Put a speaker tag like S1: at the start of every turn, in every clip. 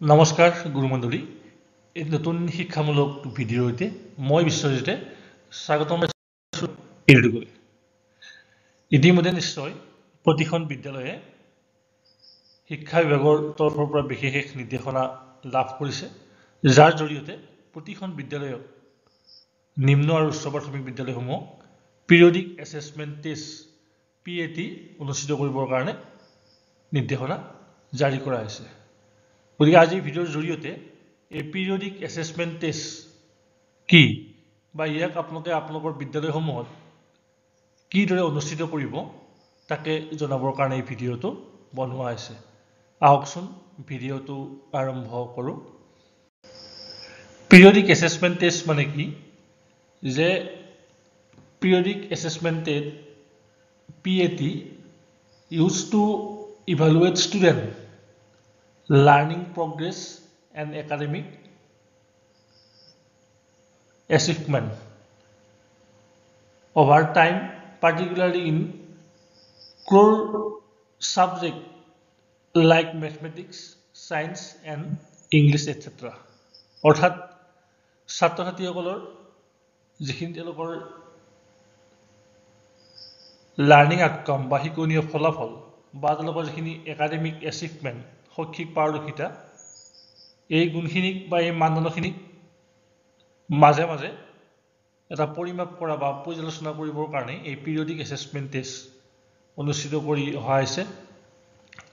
S1: নমস্কাৰ গুৰুমণ্ডলী এই নতুন শিক্ষামূলক ভিডিঅ'তে মই বিশ্বজিতে স্বাগতম জনাইছোঁ। ইতিমধ্যে নিশ্চয় প্ৰতিখন বিদ্যালয়ে শিক্ষা বিভাগৰ তৰফৰ পৰা বিশেষ নিৰ্দেশনা লাভ কৰিছে, যাৰ জৰিয়তে প্ৰতিখন বিদ্যালয়ক নিম্ন আৰু উচ্চ প্ৰাথমিক বিদ্যালয়সমূহক পিৰিয়ডিক এছেছমেণ্ট টেষ্ট PAT অনুষ্ঠিত কৰিবৰ কাৰণে নিৰ্দেশনা জাৰি কৰা হৈছে। গতিকে আজি ভিডিঅ'ৰ জৰিয়তে এই পিৰিয়ডিক এছেছমেণ্ট টেষ্ট কি বা ইয়াক আপোনালোকে আপোনালোকৰ বিদ্যালয়সমূহত কিদৰে অনুষ্ঠিত কৰিব তাকে জনাবৰ কাৰণে এই ভিডিঅ'টো বনোৱা হৈছে। আহকচোন ভিডিঅ'টো আৰম্ভ কৰোঁ। পিৰিয়ডিক এছেছমেণ্ট টেষ্ট মানে কি? যে periodic assessment test PAT used to evaluate student learning progress and academic achievement over time, particularly in core subjects like mathematics, science and English etc. অৰ্থাৎ ছাত্ৰ ছাত্ৰীসকলৰ যিখিনি তেওঁলোকৰ লাৰ্নিং আউটকাম বা শিকনীয় ফলাফল বা তেওঁলোকৰ যিখিনি একাডেমিক এচিভমেণ্ট শৈক্ষিক পাৰদৰ্শিতা এই গুণখিনিক বা এই মানদণ্ডখিনিক মাজে মাজে এটা পৰিমাপ কৰা বা পৰ্যালোচনা কৰিবৰ কাৰণে এই পিৰিয়ডিক এছেছমেণ্ট টেষ্ট অনুষ্ঠিত কৰি অহা হৈছে।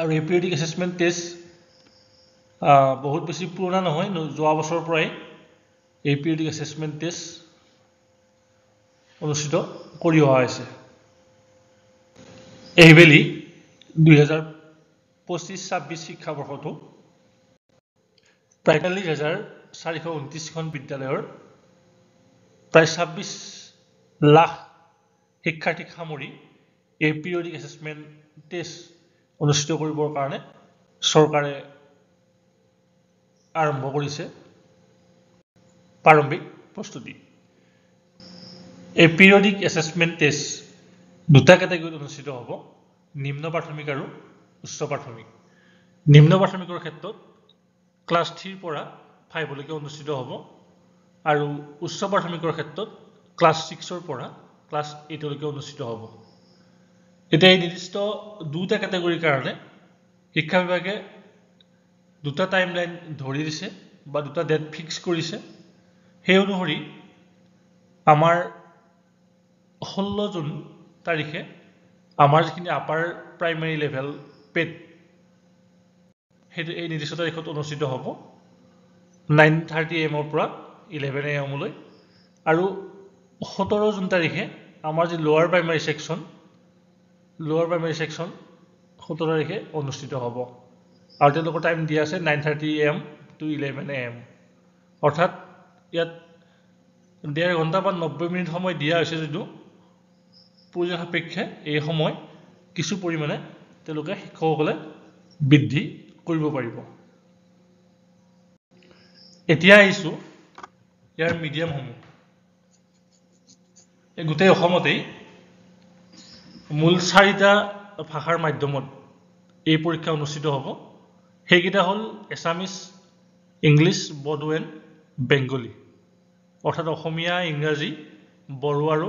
S1: আৰু এই পিৰিয়ডিক এছেছমেণ্ট টেষ্ট বহুত বেছি পুৰণা নহয়, যোৱা বছৰৰ পৰাই এই পিৰিয়ডিক এছেছমেণ্ট টেষ্ট অনুষ্ঠিত কৰি অহা হৈছে। এইবেলি 2025-26 শিক্ষাবৰ্ষতো প্ৰায় 40,429খন বিদ্যালয়ৰ প্ৰায় 26 লাখ শিক্ষাৰ্থীক সামৰি এই পিৰিয়ডিক এছেছমেণ্ট টেষ্ট অনুষ্ঠিত কৰিবৰ কাৰণে চৰকাৰে আৰম্ভ কৰিছে প্ৰাৰম্ভিক প্ৰস্তুতি। এই পিৰিয়ডিক এছেছমেণ্ট টেষ্ট দুটা কেটেগৰীত অনুষ্ঠিত হ'ব, নিম্ন প্ৰাথমিক আৰু উচ্চ প্ৰাথমিক। নিম্ন প্ৰাথমিকৰ ক্ষেত্ৰত ক্লাছ 3 পৰা 5 লৈকে অনুষ্ঠিত হ'ব আৰু উচ্চ প্ৰাথমিকৰ ক্ষেত্ৰত ক্লাছ 6 পৰা ক্লাছ 8 লৈকে অনুষ্ঠিত হ'ব। এতিয়া এই নিৰ্দিষ্ট দুটা কেটেগৰীৰ কাৰণে শিক্ষা বিভাগে দুটা টাইমলাইন ধৰি দিছে বা দুটা ডেট ফিক্স কৰিছে। সেই অনুসৰি আমাৰ 16 জুন তাৰিখে আমাৰ যিখিনি আপাৰ প্ৰাইমেৰী লেভেল পেড সেইটো এই নিৰ্দিষ্ট তাৰিখত অনুষ্ঠিত হ'ব 9:30 AM পৰা 11 AM লৈ, আৰু 17 জুন তাৰিখে আমাৰ যি লোৱাৰ প্ৰাইমেৰী ছেকশ্যন 17 তাৰিখে অনুষ্ঠিত হ'ব। আৰু তেওঁলোকৰ টাইম দিয়া আছে 9:30 AM to 11 AM। অৰ্থাৎ ইয়াত 1.5 ঘণ্টা বা 90 মিনিট সময় দিয়া হৈছে, যদিও প্ৰয়োজন সাপেক্ষে এই সময় কিছু পৰিমাণে তেওঁলোকে শিক্ষকসকলে বৃদ্ধি কৰিব পাৰিব। এতিয়া আহিছোঁ ইয়াৰ মিডিয়ামসমূহ। এই গোটেই অসমতেই মূল 4টা ভাষাৰ মাধ্যমত এই পৰীক্ষা অনুষ্ঠিত হ'ব। সেইকেইটা হ'ল এছামিছ, ইংলিছ, বড়ো এণ্ড বেংগলী। অৰ্থাৎ অসমীয়া, ইংৰাজী, বড়ো আৰু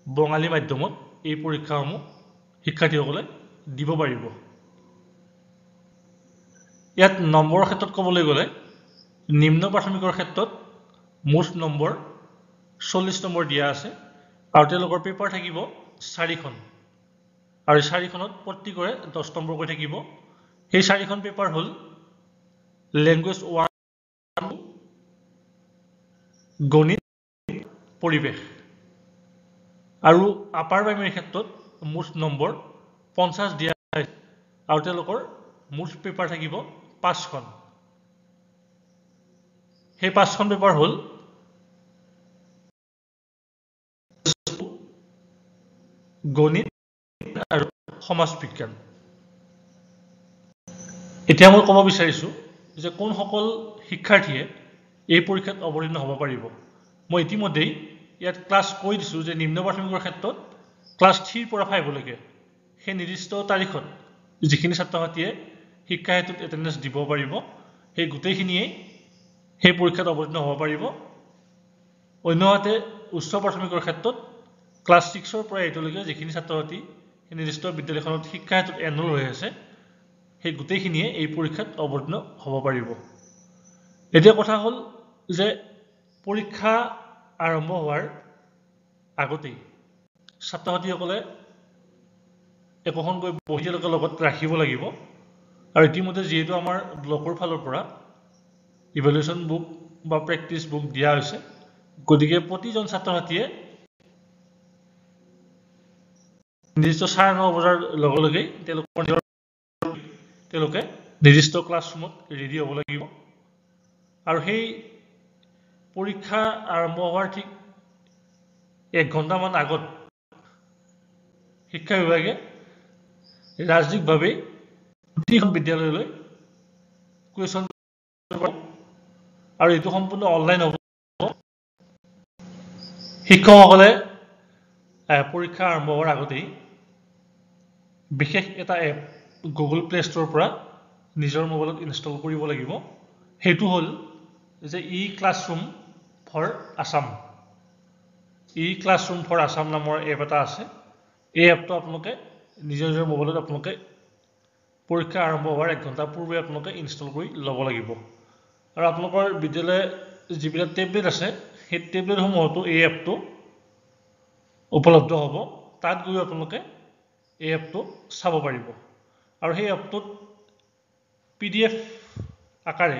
S1: বঙালী মাধ্যমত এই পৰীক্ষাসমূহ শিক্ষাৰ্থীসকলে দিব পাৰিব। ইয়াত নম্বৰৰ ক্ষেত্ৰত ক'বলৈ গ'লে নিম্ন প্ৰাথমিকৰ ক্ষেত্ৰত মুঠ নম্বৰ 40 নম্বৰ দিয়া আছে আৰু তেওঁলোকৰ পেপাৰ থাকিব 4খন, আৰু 4খনত প্ৰত্যেকৰে 10 নম্বৰকৈ থাকিব। সেই 4খন পেপাৰ হ'ল লেংগুৱেজ 1, গণিত, পৰিৱেশ। আৰু আপাৰ প্ৰাইমেৰীৰ ক্ষেত্ৰত মুঠ নম্বৰ 50 দিয়া হৈছে আৰু তেওঁলোকৰ মুঠ পেপাৰ থাকিব 5খন। সেই 5খন পেপাৰ হ'ল গণিত আৰু সমাজ বিজ্ঞান। এতিয়া মই ক'ব বিচাৰিছোঁ যে কোনসকল শিক্ষাৰ্থীয়ে এই পৰীক্ষাত অৱতীৰ্ণ হ'ব পাৰিব। মই ইতিমধ্যেই ইয়াত ক্লাছ কৈ দিছোঁ যে নিম্ন প্ৰাথমিকৰ ক্ষেত্ৰত ক্লাছ 3 পৰা 5 লৈকে সেই নিৰ্দিষ্ট তাৰিখত যিখিনি ছাত্ৰ ছাত্ৰীয়ে শিক্ষা হেতুত এটেণ্ডেঞ্চ দিব পাৰিব সেই গোটেইখিনিয়ে সেই পৰীক্ষাত অৱতীৰ্ণ হ'ব পাৰিব অন্যহাতে উচ্চ প্ৰাথমিকৰ ক্ষেত্ৰত ক্লাছ 6 ৰ পৰা 8 লৈকে যিখিনি ছাত্ৰ ছাত্ৰী নিৰ্দিষ্ট বিদ্যালয়খনত শিক্ষা হেতুত এনৰোল হৈ আছে সেই গোটেইখিনিয়ে এই পৰীক্ষাত অৱতীৰ্ণ হ'ব পাৰিব এতিয়া কথা হ'ল যে পৰীক্ষা আৰম্ভ হোৱাৰ আগতেই ছাত্ৰ ছাত্ৰীসকলে একোখনকৈ বহি তেওঁলোকৰ লগত ৰাখিব লাগিব আৰু ইতিমধ্যে যিহেতু আমাৰ ব্লকৰ ফালৰ পৰা ইভ্যালুৱেশ্যন বুক বা প্ৰেক্টিছ বুক দিয়া হৈছে গতিকে প্ৰতিজন ছাত্ৰ ছাত্ৰীয়ে নিৰ্দিষ্ট 9:30 বজাৰ লগে লগেই তেওঁলোকে নিৰ্দিষ্ট ক্লাছৰুমত ৰেডি হ'ব লাগিব আৰু সেই পৰীক্ষা আৰম্ভ হোৱাৰ ঠিক 1 ঘণ্টামান আগত শিক্ষা বিভাগে ৰাজ্যিকভাৱে প্ৰতিখন বিদ্যালয়লৈ কুৱেশ্যন আৰু এইটো সম্পূৰ্ণ অনলাইন হ'ব শিক্ষকসকলে পৰীক্ষা আৰম্ভ হোৱাৰ আগতেই বিশেষ এটা এপ গুগল প্লে ষ্ট'ৰৰ পৰা নিজৰ মোবাইলত ইনষ্টল কৰিব লাগিব সেইটো হ'ল যে ই ক্লাছৰুম ফৰ আছাম নামৰ এপ এটা আছে এই এপটো আপোনালোকে নিজৰ মোবাইলত আপোনালোকে পৰীক্ষা আৰম্ভ হোৱাৰ 1 ঘণ্টা পূৰ্বে আপোনালোকে ইনষ্টল কৰি ল'ব লাগিব আৰু আপোনালোকৰ বিদ্যালয়ে যিবিলাক টেবলেট আছে সেই টেবলেটসমূহতো এই এপটো উপলব্ধ হ'ব তাত গৈ আপোনালোকে এই এপটো চাব পাৰিব আৰু সেই এপটোত PDF আকাৰে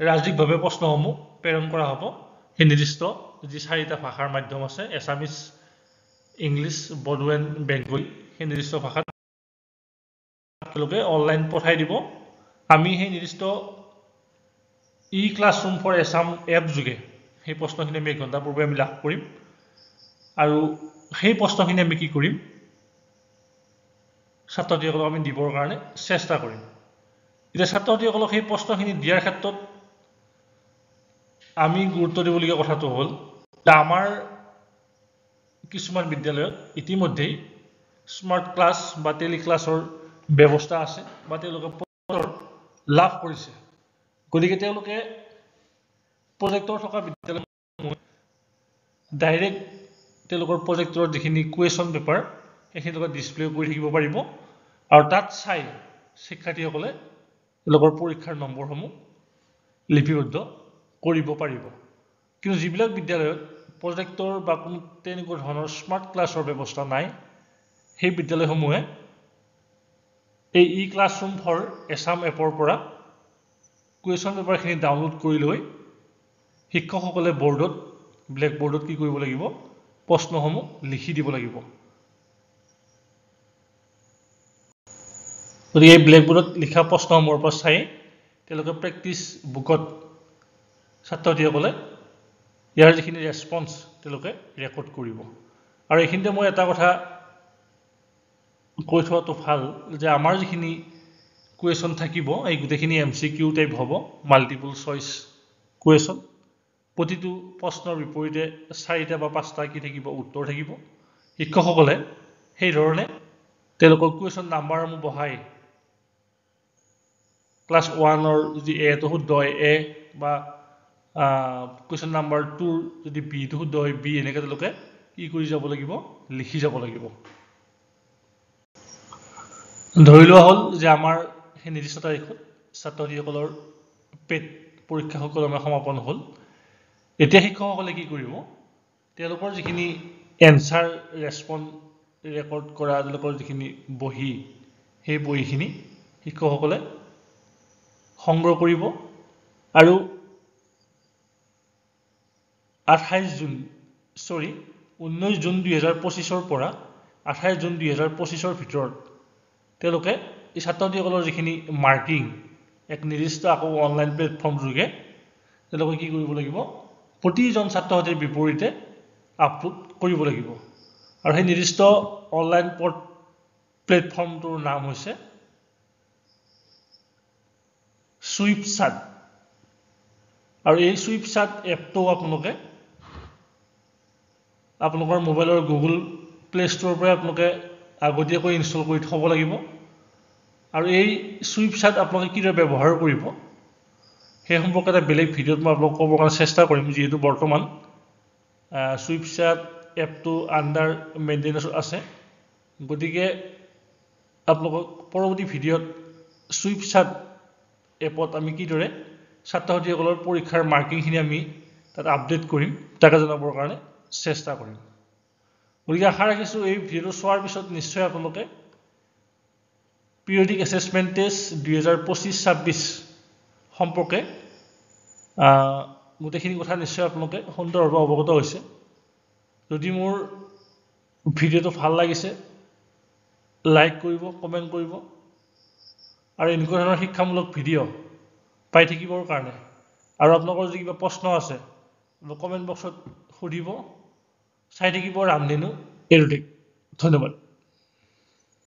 S1: ৰাজ্যিকভাৱে প্ৰশ্নসমূহ প্ৰেৰণ কৰা হ'ব সেই নিৰ্দিষ্ট যি 4টা ভাষাৰ মাধ্যম আছে এছামিজ ইংলিছ বড়োৱেন বেংগলী সেই নিৰ্দিষ্ট ভাষাত তেওঁলোকে অনলাইন পঠাই দিব আমি সেই নিৰ্দিষ্ট ই ক্লাছৰুম ফৰ আছাম এপ যোগে সেই প্ৰশ্নখিনি আমি 1 ঘণ্টা পূৰ্বে আমি লাভ কৰিম আৰু সেই প্ৰশ্নখিনি আমি কি কৰিম ছাত্ৰ ছাত্ৰীসকলক আমি দিবৰ কাৰণে চেষ্টা কৰিম এতিয়া ছাত্ৰ ছাত্ৰীসকলক সেই প্ৰশ্নখিনি দিয়াৰ ক্ষেত্ৰত আমি গুৰুত্ব দিবলগীয়া কথাটো হ'ল যে আমাৰ কিছুমান বিদ্যালয়ত ইতিমধ্যেই স্মাৰ্ট ক্লাছ বা টেলি ক্লাছৰ ব্যৱস্থা আছে বা তেওঁলোকে লাভ কৰিছে গতিকে তেওঁলোকে প্ৰজেক্টৰ থকা বিদ্যালয় ডাইৰেক্ট তেওঁলোকৰ প্ৰজেক্টৰ যিখিনি কুৱেশ্যন পেপাৰ সেইখিনি তেওঁলোকে ডিছপ্লে কৰি থাকিব পাৰিব আৰু তাত চাই শিক্ষাৰ্থীসকলে তেওঁলোকৰ পৰীক্ষাৰ নম্বৰসমূহ লিপিবদ্ধ কৰিব পাৰিব কিন্তু যিবিলাক বিদ্যালয়ত প্ৰজেক্টৰ বা কোনো তেনেকুৱা ধৰণৰ স্মাৰ্ট ক্লাছৰ ব্যৱস্থা নাই সেই বিদ্যালয়সমূহে এই ই ক্লাছৰুম ফৰ আছাম এপৰ পৰা কুৱেশ্যন পেপাৰখিনি ডাউনলোড কৰি লৈ শিক্ষকসকলে বৰ্ডত ব্লেকবৰ্ডত কি কৰিব লাগিব প্ৰশ্নসমূহ লিখি দিব লাগিব গতিকে এই ব্লেকবৰ্ডত লিখা প্ৰশ্নসমূহৰ পৰা চাই তেওঁলোকে প্ৰেক্টিছ বুকত ছাত্ৰ ছাত্ৰীসকলে ইয়াৰ যিখিনি ৰেছপন্স তেওঁলোকে ৰেকৰ্ড কৰিব আৰু এইখিনিতে মই এটা কথা কৈ থোৱাটো ভাল যে আমাৰ যিখিনি কুৱেশ্যন থাকিব এই গোটেইখিনি MCQ টাইপ হ'ব মাল্টিপল চইচ কুৱেশ্যন প্ৰতিটো প্ৰশ্নৰ বিপৰীতে 4টা বা 5টা কি থাকিব উত্তৰ থাকিব শিক্ষকসকলে সেই ধৰণে তেওঁলোকৰ কুৱেশ্যন নাম্বাৰসমূহ বহাই ক্লাছ 1 ৰ যদি A টো শুদ্ধ হয় A বা কুৱেশ্যন নাম্বাৰ 2 যদি B টো শুদ্ধ হয় B এনেকৈ তেওঁলোকে কি কৰি যাব লাগিব লিখি যাব লাগিব ধৰি লোৱা হ'ল যে আমাৰ সেই নিৰ্দিষ্ট তাৰিখত ছাত্ৰ ছাত্ৰীসকলৰ পেট পৰীক্ষা সুকলমে সমাপন হ'ল এতিয়া শিক্ষকসকলে কি কৰিব তেওঁলোকৰ যিখিনি এনসাৰ ৰেছপন্স ৰেকৰ্ড কৰা তেওঁলোকৰ যিখিনি বহি সেই বহিখিনি শিক্ষকসকলে সংগ্ৰহ কৰিব আৰু 19 জুন 2025 ৰ পৰা 28 জুন 2025 ৰ ভিতৰত তেওঁলোকে এই ছাত্ৰ ছাত্ৰীসকলৰ যিখিনি মাৰ্কিং এক নিৰ্দিষ্ট আকৌ অনলাইন প্লেটফৰ্ম যোগে তেওঁলোকে কি কৰিব লাগিব প্ৰতিজন ছাত্ৰ ছাত্ৰীৰ বিপৰীতে আপলোড কৰিব লাগিব আৰু সেই নিৰ্দিষ্ট অনলাইন প্লেটফৰ্মটোৰ নাম হৈছে সুইপচাট আৰু এই সুইপচাট এপটো আপোনালোকে আপোনালোকৰ মোবাইলৰ গুগল প্লে ষ্ট'ৰৰ পৰা আপোনালোকে আগতীয়াকৈ ইনষ্টল কৰি থ'ব লাগিব আৰু এই সুইপচাট আপোনালোকে কিদৰে ব্যৱহাৰ কৰিব সেই সম্পৰ্কে এটা বেলেগ ভিডিঅ'ত মই আপোনালোকক ক'বৰ কাৰণে চেষ্টা কৰিম যিহেতু বৰ্তমান সুইপচাট এপটো আণ্ডাৰ মেইনটেনেন্স আছে গতিকে আপোনালোকক পৰৱৰ্তী ভিডিঅ'ত সুইপচাট এপত আমি কিদৰে ছাত্ৰ ছাত্ৰীসকলৰ পৰীক্ষাৰ মাৰ্কিংখিনি আমি তাত আপডেট কৰিম তাকে জনাবৰ কাৰণে চেষ্টা কৰিম গতিকে আশা ৰাখিছোঁ এই ভিডিঅ'টো চোৱাৰ পিছত নিশ্চয় আপোনালোকে পিৰিয়ডিক এছেছমেণ্ট টেষ্ট 2025-26 সম্পৰ্কে গোটেইখিনি কথা নিশ্চয় আপোনালোকে সুন্দৰভাৱে অৱগত হৈছে যদি মোৰ ভিডিঅ'টো ভাল লাগিছে লাইক কৰিব কমেণ্ট কৰিব আৰু এনেকুৱা ধৰণৰ শিক্ষামূলক ভিডিঅ' পাই থাকিবৰ কাৰণে আৰু আপোনালোকৰ যদি কিবা প্ৰশ্ন আছে কমেণ্ট বক্সত সুধিব চাই থাকিব ৰামধেনু এডুটেক ধন্যবাদ